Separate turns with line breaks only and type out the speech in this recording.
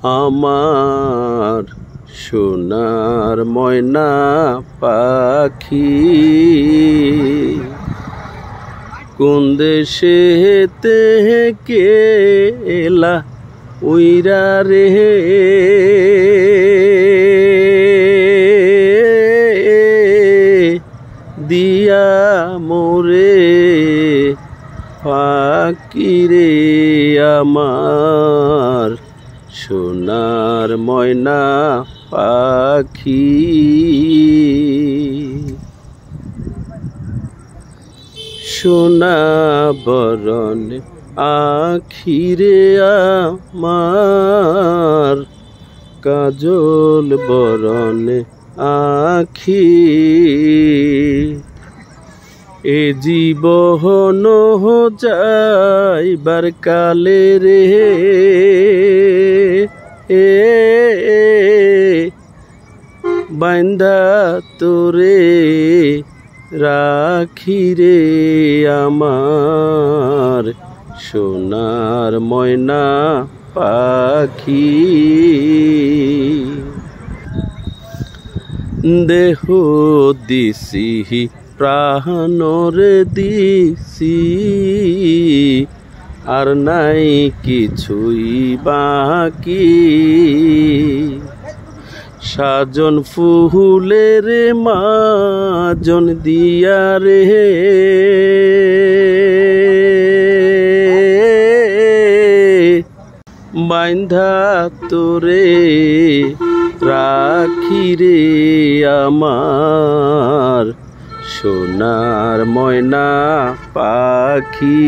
আমার সোনার ময়না পাখি কোন দেশেতে গেলা উইরা রে দিয়া মোরে পাখি রে আমার সোনার ময়না পাখি সোনা বরণ আখিরে আমার কাজল বরণ আখি এ জীবন যাইবার কালে রে বাইন্দা তোরে রাখি রে আমার সোনার ময়না পাখি দেহ দিছি প্রাণরে দিছি আর নাই কিছুই বাকি সাজন ফুলের মাজন দিয়া রে বাইন্ধা তোরে রাখি রে আমার সোনার ময়না পাখি।